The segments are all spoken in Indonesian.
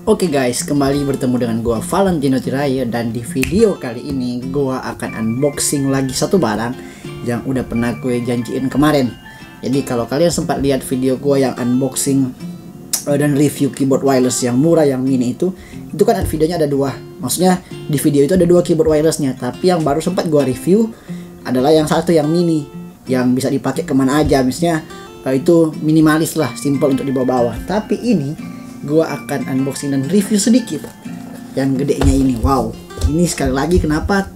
Oke guys, kembali bertemu dengan gua Valentino Tiraya, dan di video kali ini gua akan unboxing lagi satu barang yang udah pernah gue janjiin kemarin. Jadi kalau kalian sempat lihat video gua yang unboxing dan review keyboard wireless yang murah, yang mini itu kan videonya ada dua. Maksudnya di video itu ada dua keyboard wirelessnya, tapi yang baru sempat gua review adalah yang satu, yang mini, yang bisa dipakai kemana aja. Misalnya itu minimalis lah, simple untuk dibawa-bawa. Tapi ini gua akan unboxing dan review sedikit yang gedenya ini. Wow, ini sekali lagi kenapa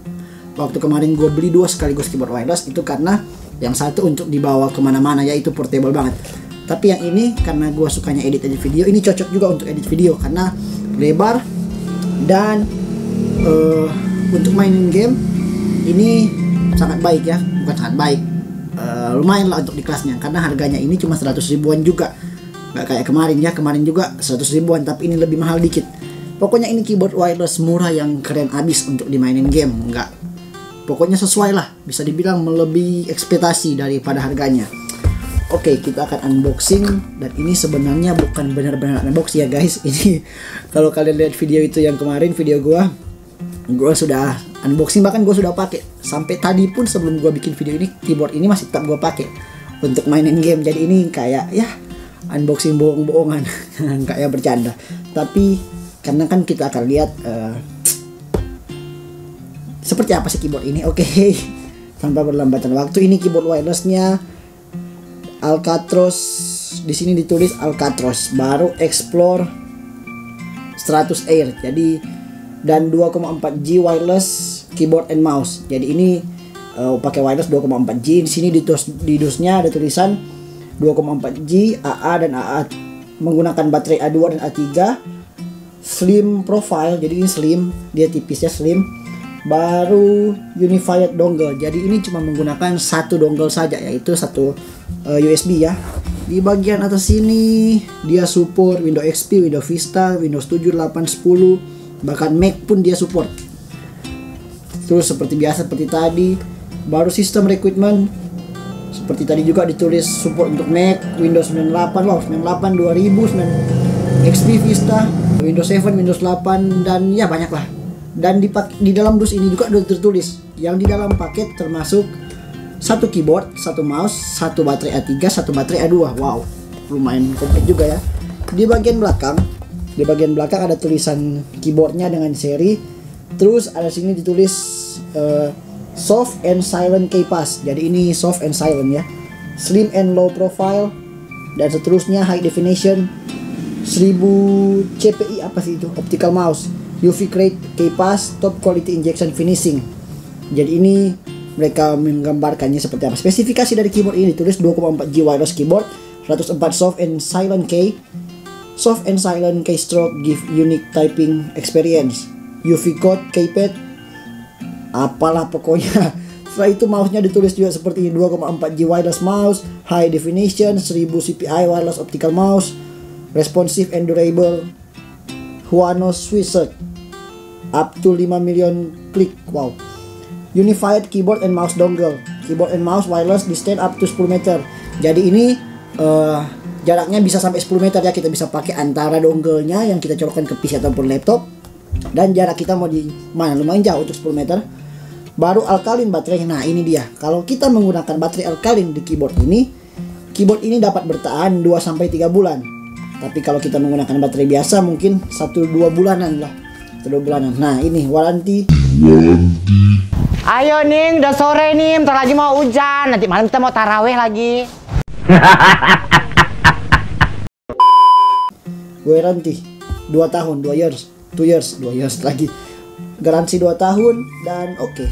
waktu kemarin gue beli dua sekaligus keyboard wireless itu karena yang satu untuk dibawa kemana-mana, yaitu portable banget. Tapi yang ini karena gue sukanya edit video, ini cocok juga untuk edit video karena lebar dan untuk mainin game ini sangat baik ya, bukan sangat baik, lumayan lah untuk di kelasnya, karena harganya ini cuma 100 ribuan juga. Gak kayak kemarin ya, kemarin juga 100 ribuan, tapi ini lebih mahal dikit. Pokoknya ini keyboard wireless murah yang keren abis untuk dimainin game. Enggak, pokoknya sesuai lah, bisa dibilang melebihi ekspektasi daripada harganya. Oke, kita akan unboxing, dan ini sebenarnya bukan benar-benar unboxing ya guys. Ini kalau kalian lihat video itu yang kemarin, video gua sudah unboxing, bahkan gua sudah pakai. Sampai tadi pun sebelum gua bikin video ini, keyboard ini masih tetap gua pakai untuk mainin game. Jadi ini kayak ya unboxing bohong-bohongan, kayak bercanda. Tapi karena kan kita akan lihat seperti apa sih keyboard ini. Oke, tanpa berlambatan waktu, ini keyboard wirelessnya Alcatros. Di sini ditulis Alcatros, baru Explore 100 Air. Jadi dan 2,4G wireless keyboard and mouse. Jadi ini pakai wireless 2,4G. Di sini di dusnya ada tulisan 2,4G AA dan AA, menggunakan baterai A2 dan A3, slim profile. Jadi ini slim, dia tipisnya slim. Baru unified dongle, jadi ini cuma menggunakan satu dongle saja, yaitu satu USB ya. Di bagian atas sini dia support Windows XP, Windows Vista, Windows 7, 8, 10, bahkan Mac pun dia support. Terus seperti biasa, seperti tadi, baru sistem requirement. Seperti tadi juga ditulis support untuk Mac, Windows 98, wow 98, 2000, XP, Vista, Windows 7, Windows 8, dan ya banyak lah. Dan di dalam dus ini juga sudah tertulis yang di dalam paket termasuk satu keyboard, satu mouse, satu baterai A3, satu baterai A2. Wow, lumayan komplit juga ya. Di bagian belakang ada tulisan keyboardnya dengan seri. Terus ada sini ditulis soft and silent keypass. Jadi ini soft and silent ya. Slim and low profile, dan seterusnya high definition, 1000 CPI, apa sih itu, optical mouse, UV crate keypass, top quality injection finishing. Jadi ini mereka menggambarkannya seperti apa. Spesifikasi dari keyboard ini ditulis 2,4G wireless keyboard, 104 soft and silent key. Soft and silent keystroke give unique typing experience. UV code keypad, apalah pokoknya. Setelah itu mouse-nya ditulis juga seperti ini, 2,4G wireless mouse, high definition, 1000 CPI wireless optical mouse, responsive and durable, Huano Swissert, up to 5 million click. Wow. Unified keyboard and mouse dongle, keyboard and mouse wireless distance up to 10 meter. Jadi ini jaraknya bisa sampai 10 meter ya, kita bisa pakai antara dongle-nya yang kita colokkan ke PC ataupun laptop, dan jarak kita mau di mana, lumayan jauh untuk 10 meter. Baru alkalin baterai. Nah ini dia, kalau kita menggunakan baterai alkalin di keyboard ini dapat bertahan 2-3 bulan. Tapi kalau kita menggunakan baterai biasa mungkin 1-2 bulanan lah, 1-2 bulanan. Nah ini waranti. Ayo Ning, udah sore nih, bentar lagi mau hujan, nanti malam kita mau taraweh lagi. Waranti 2 tahun, 2 years lagi. Garansi 2 tahun, dan oke.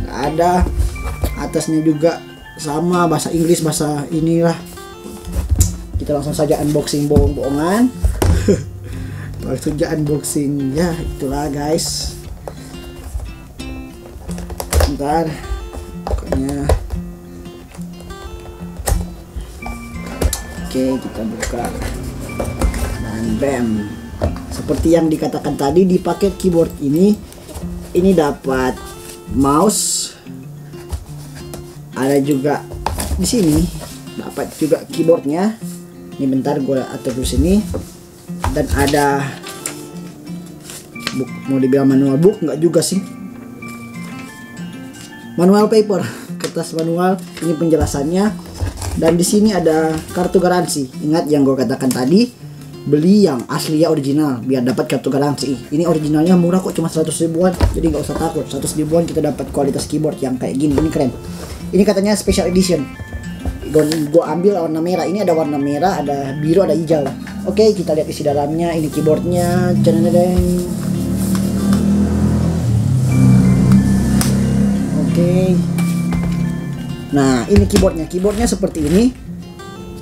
Ada atasnya juga sama bahasa Inggris, bahasa inilah. Kita langsung saja unboxing bohong-bohongan. Langsung saja unboxing ya, itulah guys. Bentar, pokoknya. Oke, kita buka. Dan bam. Seperti yang dikatakan tadi, di paket keyboard ini dapat mouse, ada juga di sini dapat juga keyboardnya. Ini bentar gue atur dulu sini. Dan ada mau dibilang manual book nggak juga sih, manual paper, kertas manual. Ini penjelasannya. Dan di sini ada kartu garansi. Ingat yang gue katakan tadi, beli yang asli ya, original, biar dapat kartu garansi. Ini originalnya murah kok, cuma 100 ribuan, jadi nggak usah takut. 100 ribuan kita dapat kualitas keyboard yang kayak gini. Ini keren. Ini katanya special edition. Gue ambil warna merah. Ini ada warna merah, ada biru, ada hijau. Oke, kita lihat isi dalamnya. Ini keyboardnya. Oke. Nah, ini keyboardnya. Keyboardnya seperti ini.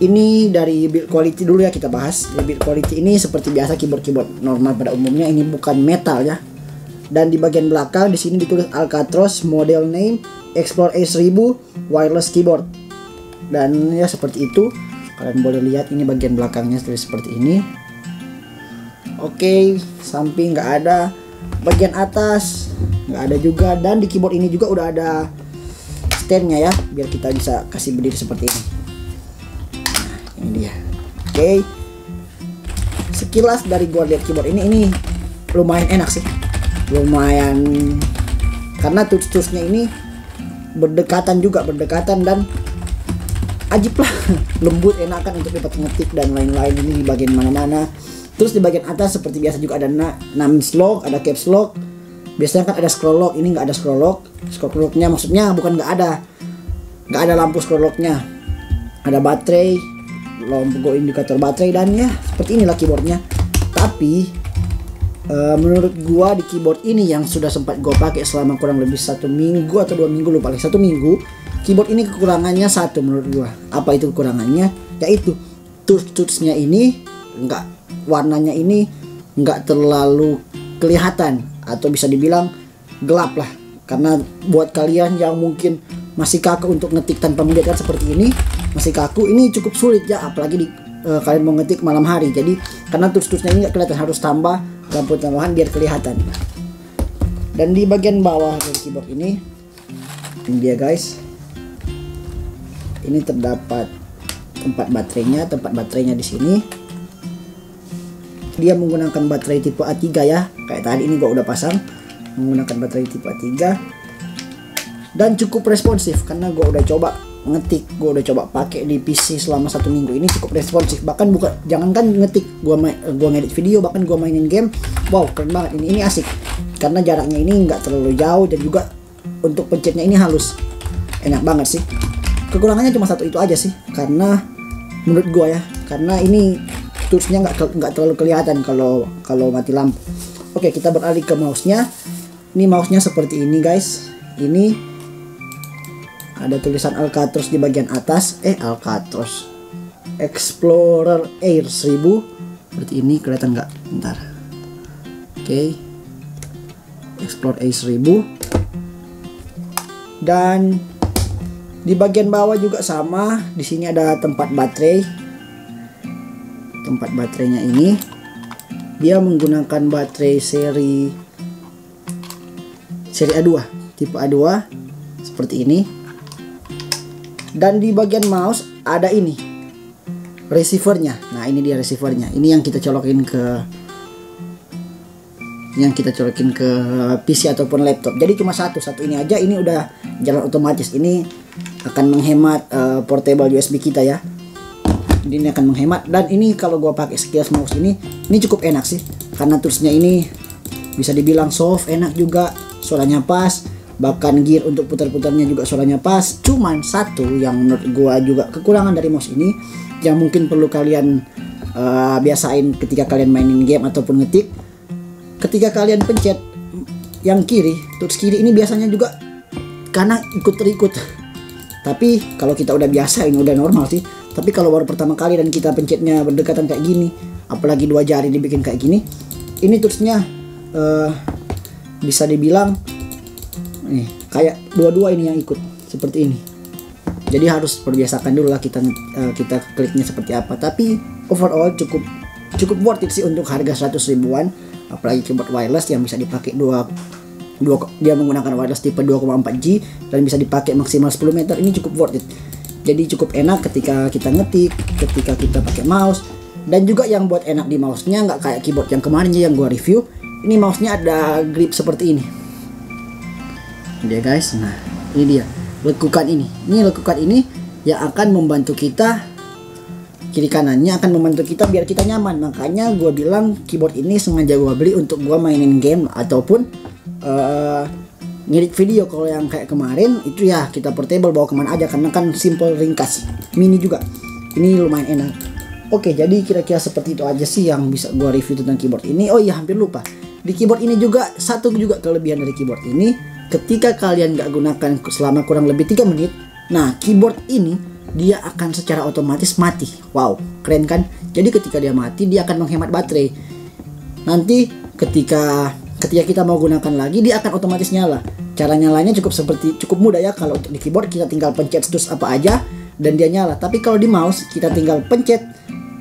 Ini dari build quality dulu ya, kita bahas. Di build quality ini seperti biasa keyboard normal pada umumnya. Ini bukan metal ya. Dan di bagian belakang di sini ditulis Alcatraz model name Explore A1000 wireless keyboard. Dan ya seperti itu. Kalian boleh lihat ini bagian belakangnya seperti ini. Oke, samping nggak ada. Bagian atas nggak ada juga. Dan di keyboard ini juga udah ada standnya ya, biar kita bisa kasih berdiri seperti ini. Nah, ini dia. Oke. Sekilas dari gua lihat keyboard ini lumayan enak sih. Lumayan, karena tools-toolsnya ini berdekatan dan ajib lah. Lembut, enakan untuk dapat ngetik dan lain-lain. Ini di bagian mana-mana. Terus di bagian atas seperti biasa juga ada numbers lock, ada caps lock. Biasanya kan ada scroll lock, ini nggak ada scroll lock. Scroll locknya maksudnya bukan nggak ada lampu scroll locknya. Ada baterai, logo indikator baterai, dan ya seperti inilah keyboardnya. Tapi menurut gua di keyboard ini yang sudah sempat gua pakai selama kurang lebih 1 minggu atau 2 minggu, lupa lagi, 1 minggu. Keyboard ini kekurangannya satu menurut gua. Apa itu kekurangannya? Yaitu tools-toolsnya ini warnanya ini nggak terlalu kelihatan, atau bisa dibilang gelap lah. Karena buat kalian yang mungkin masih kaku untuk ngetik tanpa melihat kan seperti ini, masih kaku, ini cukup sulit ya, apalagi kalian mau ngetik malam hari. Jadi karena tools-toolsnya ini nggak kelihatan, harus tambah lampu tambahan biar kelihatan. Dan di bagian bawah dari keyboard ini dia guys, ini terdapat tempat baterainya di sini. Dia menggunakan baterai tipe A3 ya, kayak tadi ini gua udah pasang, menggunakan baterai tipe A3 dan cukup responsif karena gua udah coba ngetik, gua udah coba pakai di PC selama 1 minggu. Ini cukup responsif, bahkan jangankan ngetik, gua ngedit video, bahkan gua mainin game, wow keren banget. Ini asik karena jaraknya ini nggak terlalu jauh, dan juga untuk pencetnya ini halus, enak banget sih. Kekurangannya cuma satu itu aja sih, karena menurut gua ya, karena ini toolsnya nggak terlalu kelihatan kalau mati lampu. Oke, kita beralih ke mouse-nya. Ini mouse-nya seperti ini guys. Ini ada tulisan Alcatraz di bagian atas. Alcatraz Explorer Air 1000 seperti ini, kelihatan nggak? Bentar. Oke, Explorer Air 1000. Dan di bagian bawah juga sama. Di sini ada tempat baterai. Tempat baterainya ini dia menggunakan baterai seri A2, tipe A2 seperti ini. Dan di bagian mouse ada ini receivernya. Nah, ini dia receivernya. Ini yang kita colokin ke PC ataupun laptop. Jadi cuma satu ini aja. Ini udah jalan otomatis. Ini akan menghemat portable USB kita ya. Ini akan menghemat. Dan ini kalau gua pakai sekilas mouse ini cukup enak sih, karena toolsnya ini bisa dibilang soft, enak juga, suaranya pas, bahkan gear untuk putar-putarnya juga suaranya pas. Cuman satu yang menurut gua juga kekurangan dari mouse ini, yang mungkin perlu kalian biasain ketika kalian mainin game ataupun ngetik. Ketika kalian pencet yang kiri, tools kiri ini biasanya juga karena ikut-terikut. Tapi kalau kita udah biasa, ini udah normal sih. Tapi kalau baru pertama kali dan kita pencetnya berdekatan kayak gini, apalagi 2 jari dibikin kayak gini, ini toolsnya bisa dibilang nih kayak dua-dua ini yang ikut seperti ini. Jadi harus perbiasakan dulu lah kita kliknya seperti apa. Tapi overall cukup worth it sih untuk harga 100 ribuan, apalagi keyboard wireless yang bisa dipakai dia menggunakan wireless tipe 2,4G dan bisa dipakai maksimal 10 meter. Ini cukup worth it. Jadi cukup enak ketika kita ngetik, ketika kita pakai mouse. Dan juga yang buat enak di mouse-nya nggak kayak keyboard yang kemarin yang gua review. Ini mouse-nya ada grip seperti ini. Dia guys, nah ini dia lekukan ini. Ini lekukan ini yang akan membantu kita, kiri kanannya akan membantu kita biar kita nyaman. Makanya gue bilang keyboard ini sengaja gue beli untuk gue mainin game ataupun ngedit video. Kalau yang kayak kemarin itu ya kita portable bawa kemana aja karena kan simple, ringkas, mini juga. Ini lumayan enak. Oke, jadi kira-kira seperti itu aja sih yang bisa gue review tentang keyboard ini. Oh iya, hampir lupa. Di keyboard ini juga satu juga kelebihan dari keyboard ini, ketika kalian nggak gunakan selama kurang lebih 3 menit, nah keyboard ini dia akan secara otomatis mati. Wow, keren kan? Jadi ketika dia mati, dia akan menghemat baterai. Nanti ketika kita mau gunakan lagi, dia akan otomatis nyala. Cara nyalanya cukup mudah ya. Kalau untuk di keyboard kita tinggal pencet terus apa aja dan dia nyala. Tapi kalau di mouse kita tinggal pencet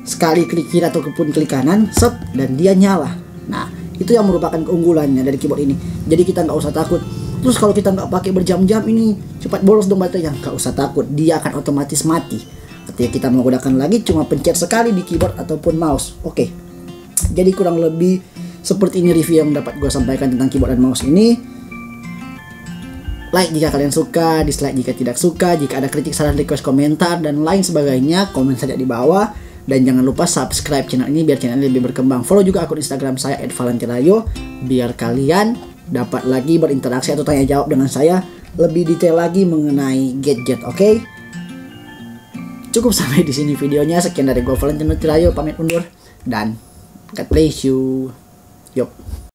sekali klik kiri ataupun klik kanan, set, dan dia nyala. Nah, itu yang merupakan keunggulannya dari keyboard ini. Jadi kita nggak usah takut. Terus kalau kita nggak pakai berjam-jam ini cepat boros dong baterainya, nggak usah takut, dia akan otomatis mati. Ketika kita mau gunakan lagi cuma pencet sekali di keyboard ataupun mouse. Oke. Jadi kurang lebih seperti ini review yang dapat gue sampaikan tentang keyboard dan mouse ini. Like jika kalian suka, dislike jika tidak suka. Jika ada kritik, saran, request, komentar dan lain sebagainya, komen saja di bawah. Dan jangan lupa subscribe channel ini biar channel ini lebih berkembang. Follow juga akun Instagram saya @valentinayo biar kalian dapat lagi berinteraksi atau tanya jawab dengan saya lebih detail lagi mengenai gadget. Oke? Cukup sampai di sini videonya. Sekian dari gue Valentino Tirayo, pamit undur dan God bless you. Yup.